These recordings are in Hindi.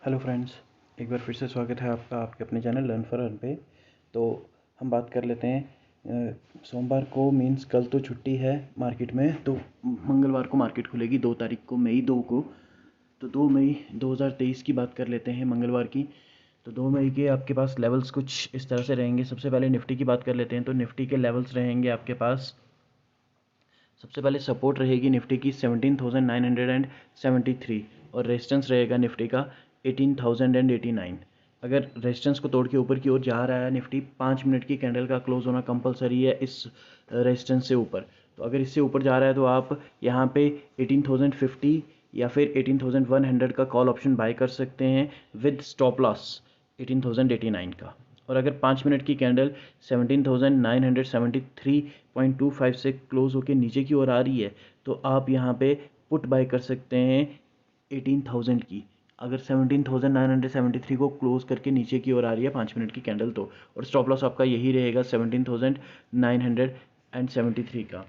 हेलो फ्रेंड्स, एक बार फिर से स्वागत है आपका आपके अपने चैनल लर्न फॉर अर्न पे। तो हम बात कर लेते हैं सोमवार को, मीन्स कल तो छुट्टी है मार्केट में, तो मंगलवार को मार्केट खुलेगी 2 तारीख को, मई 2 को। तो 2 मई 2023 की बात कर लेते हैं, मंगलवार की। तो 2 मई के आपके पास लेवल्स कुछ इस तरह से रहेंगे। सबसे पहले निफ्टी की बात कर लेते हैं। तो निफ्टी के लेवल्स रहेंगे आपके पास, सबसे पहले सपोर्ट रहेगी निफ्टी की 17,973 और रेजिस्टेंस रहेगा निफ्टी का 18,089। अगर रेजिस्टेंस को तोड़ के ऊपर की ओर जा रहा है निफ्टी, 5 मिनट की कैंडल का क्लोज होना कंपलसरी है इस रेजिस्टेंस से ऊपर। तो अगर इससे ऊपर जा रहा है तो आप यहाँ पे 18,050 या फिर 18,100 का कॉल ऑप्शन बाय कर सकते हैं विद स्टॉप लॉस 18,089 का। और अगर 5 मिनट की कैंडल 17,973.25 से क्लोज होकर नीचे की ओर आ रही है तो आप यहाँ पे पुट बाय कर सकते हैं 18,000 की। अगर 17,973 को क्लोज करके नीचे की ओर आ रही है 5 मिनट की कैंडल तो, और स्टॉप लॉस आपका यही रहेगा 17,973 का।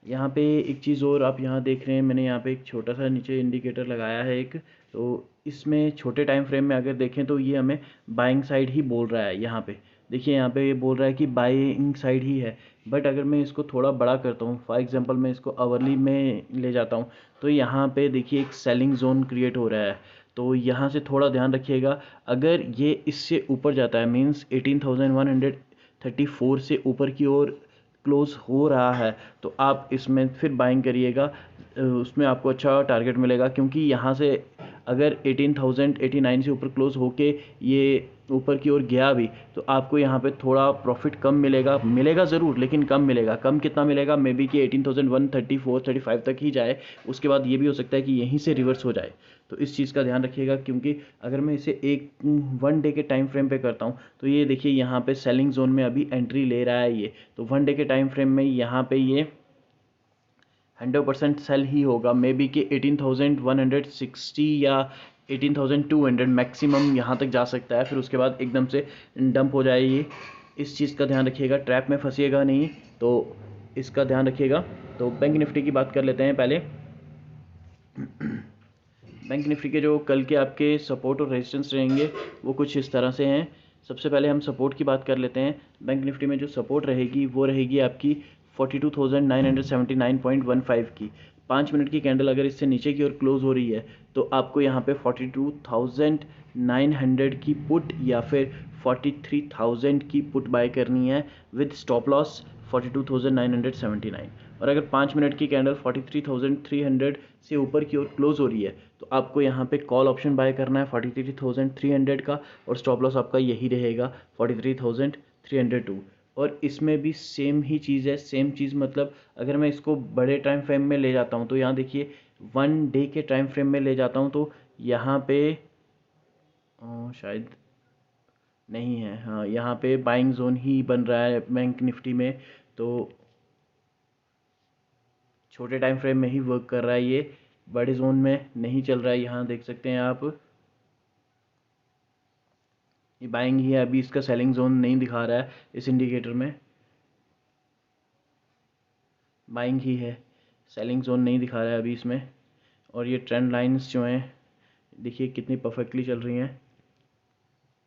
यहाँ पे एक चीज़ और आप यहाँ देख रहे हैं, मैंने यहाँ पे एक छोटा सा नीचे इंडिकेटर लगाया है एक। तो इसमें छोटे टाइम फ्रेम में अगर देखें तो ये हमें बाइंग साइड ही बोल रहा है। यहाँ पे देखिए, यहाँ पे ये बोल रहा है कि बाइंग साइड ही है। बट अगर मैं इसको थोड़ा बड़ा करता हूँ, फॉर एग्जांपल मैं इसको आवरली में ले जाता हूँ, तो यहाँ पे देखिए एक सेलिंग जोन क्रिएट हो रहा है। तो यहाँ से थोड़ा ध्यान रखिएगा, अगर ये इससे ऊपर जाता है, मीन्स 18,134 से ऊपर की ओर क्लोज हो रहा है, तो आप इसमें फिर बाइंग करिएगा। उसमें आपको अच्छा टारगेट मिलेगा, क्योंकि यहाँ से अगर 18,089 से ऊपर क्लोज होके ये ऊपर की ओर गया भी तो आपको यहाँ पे थोड़ा प्रॉफिट कम मिलेगा ज़रूर, लेकिन कम मिलेगा। कम कितना मिलेगा, मे बी कि 18,134-35 तक ही जाए। उसके बाद ये भी हो सकता है कि यहीं से रिवर्स हो जाए। तो इस चीज़ का ध्यान रखिएगा, क्योंकि अगर मैं इसे एक 1 डे के टाइम फ्रेम पे करता हूँ तो ये देखिए यहाँ पे सेलिंग जोन में अभी एंट्री ले रहा है ये। तो 1 डे के टाइम फ्रेम में यहाँ पे ये 100% सेल ही होगा, मे बी कि 18,160 या 18,200 मैक्सिमम यहाँ तक जा सकता है। फिर उसके बाद एकदम से डंप हो जाए ये। इस चीज़ का ध्यान रखिएगा, ट्रैप में फंसिएगा नहीं, तो इसका ध्यान रखिएगा। तो बैंक निफ्टी की बात कर लेते हैं पहले। बैंक निफ्टी के जो कल के आपके सपोर्ट और रेजिस्टेंस रहेंगे वो कुछ इस तरह से हैं। सबसे पहले हम सपोर्ट की बात कर लेते हैं। बैंक निफ्टी में जो सपोर्ट रहेगी वो रहेगी आपकी 42,979.15 की। 5 मिनट की कैंडल अगर इससे नीचे की ओर क्लोज हो रही है तो आपको यहाँ पे 42,900 की पुट या फिर 43,000 की पुट बाय करनी है विद स्टॉप लॉस 42,979। और अगर 5 मिनट की कैंडल 43,300 से ऊपर की ओर क्लोज हो रही है तो आपको यहाँ पे कॉल ऑप्शन बाय करना है 43,300 का, और स्टॉप लॉस आपका यही रहेगा 43,302। और इसमें भी सेम ही चीज़ है, सेम चीज़ मतलब अगर मैं इसको बड़े टाइम फ्रेम में ले जाता हूँ तो यहाँ देखिए 1 डे के टाइम फ्रेम में ले जाता हूँ तो यहाँ पे शायद नहीं है, हाँ यहाँ पे बाइंग जोन ही बन रहा है बैंक निफ्टी में। तो छोटे टाइम फ्रेम में ही वर्क कर रहा है ये, बड़े जोन में नहीं चल रहा है। यहाँ देख सकते हैं आप, ये बाइंग ही है, अभी इसका सेलिंग जोन नहीं दिखा रहा है इस इंडिकेटर में। बाइंग ही है, सेलिंग जोन नहीं दिखा रहा है अभी इसमें। और ये ट्रेंड लाइंस जो हैं देखिए कितनी परफेक्टली चल रही हैं।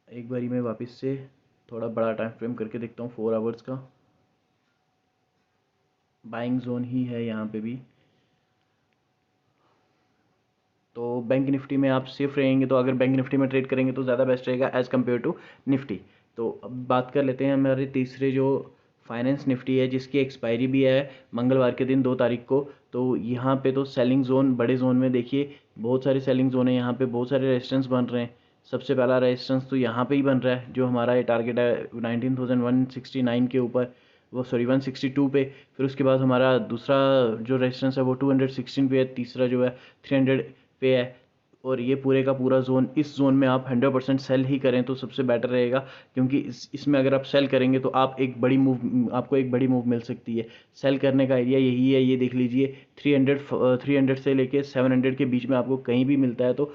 एक बारी मैं वापस से थोड़ा बड़ा टाइम फ्रेम करके देखता हूँ 4 आवर्स का। बाइंग जोन ही है यहाँ पे भी। तो बैंक निफ्टी में आप सेफ रहेंगे, तो अगर बैंक निफ्टी में ट्रेड करेंगे तो ज़्यादा बेस्ट रहेगा एज़ कम्पेयर टू निफ्टी। तो अब बात कर लेते हैं हमारे तीसरे जो फाइनेंस निफ्टी है, जिसकी एक्सपायरी भी है मंगलवार के दिन 2 तारीख को। तो यहाँ पे तो सेलिंग जोन, बड़े जोन में देखिए बहुत सारे सेलिंग जोन है, यहाँ पे बहुत सारे रेजिस्टेंस बन रहे हैं। सबसे पहला रेजिस्टेंस तो यहाँ पे ही बन रहा है, जो हमारा ये टारगेट है 19,169 के ऊपर, वो सॉरी 162 पे। फिर उसके बाद हमारा दूसरा जो रेजिस्टेंस है वो 216 पे है, तीसरा जो है 300 पे है। और ये पूरे का पूरा जोन, इस जोन में आप 100% सेल ही करें तो सबसे बेटर रहेगा, क्योंकि इसमें अगर आप सेल करेंगे तो आपको एक बड़ी मूव मिल सकती है। सेल करने का एरिया यही है, ये देख लीजिए 300 से लेके 700 के बीच में आपको कहीं भी मिलता है तो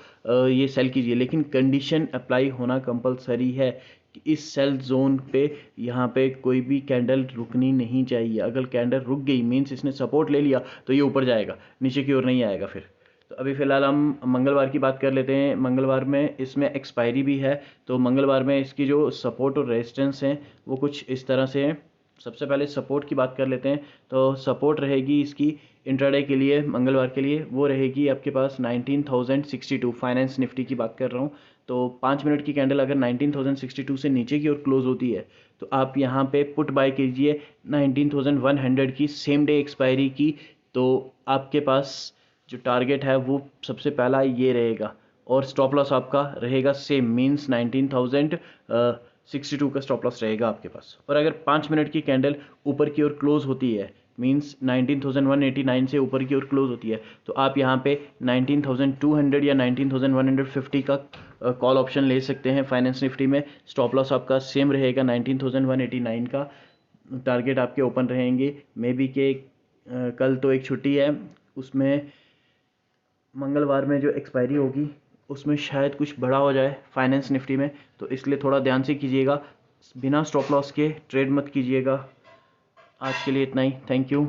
ये सेल कीजिए। लेकिन कंडीशन अप्लाई होना कंपलसरी है कि इस सेल जोन पे यहाँ पे कोई भी कैंडल रुकनी नहीं चाहिए। अगर कैंडल रुक गई मीन्स इसने सपोर्ट ले लिया तो ये ऊपर जाएगा, नीचे की ओर नहीं आएगा फिर। तो तो अभी फ़िलहाल हम मंगलवार की बात कर लेते हैं। मंगलवार में इसमें एक्सपायरी भी है, तो मंगलवार में इसकी जो सपोर्ट और रेजिस्टेंस हैं वो कुछ इस तरह से हैं। सबसे पहले सपोर्ट की बात कर लेते हैं। तो सपोर्ट रहेगी इसकी इंट्राडे के लिए, मंगलवार के लिए, वो रहेगी आपके पास 19,062। फाइनेंस निफ्टी की बात कर रहा हूँ। तो 5 मिनट की कैंडल अगर 19,062 से नीचे की ओर क्लोज होती है तो आप यहाँ पे पुट बाय कीजिए 19,100 की सेम डे एक्सपायरी की। तो आपके पास जो टारगेट है वो सबसे पहला ये रहेगा, और स्टॉप लॉस आपका रहेगा सेम, मींस 19,062 का स्टॉप लॉस रहेगा आपके पास। और अगर 5 मिनट की कैंडल ऊपर की ओर क्लोज होती है, मींस 19,189 से ऊपर की ओर क्लोज होती है, तो आप यहाँ पे 19,200 या 19,150 का कॉल ऑप्शन ले सकते हैं फाइनेंस निफ्टी में। स्टॉप लॉस आपका सेम रहेगा 19,189 का। टारगेट आपके ओपन रहेंगे। मे बी के कल तो एक छुट्टी है, उसमें मंगलवार में जो एक्सपायरी होगी उसमें शायद कुछ बड़ा हो जाए फाइनेंस निफ्टी में, तो इसलिए थोड़ा ध्यान से कीजिएगा, बिना स्टॉप लॉस के ट्रेड मत कीजिएगा। आज के लिए इतना ही। Thank you.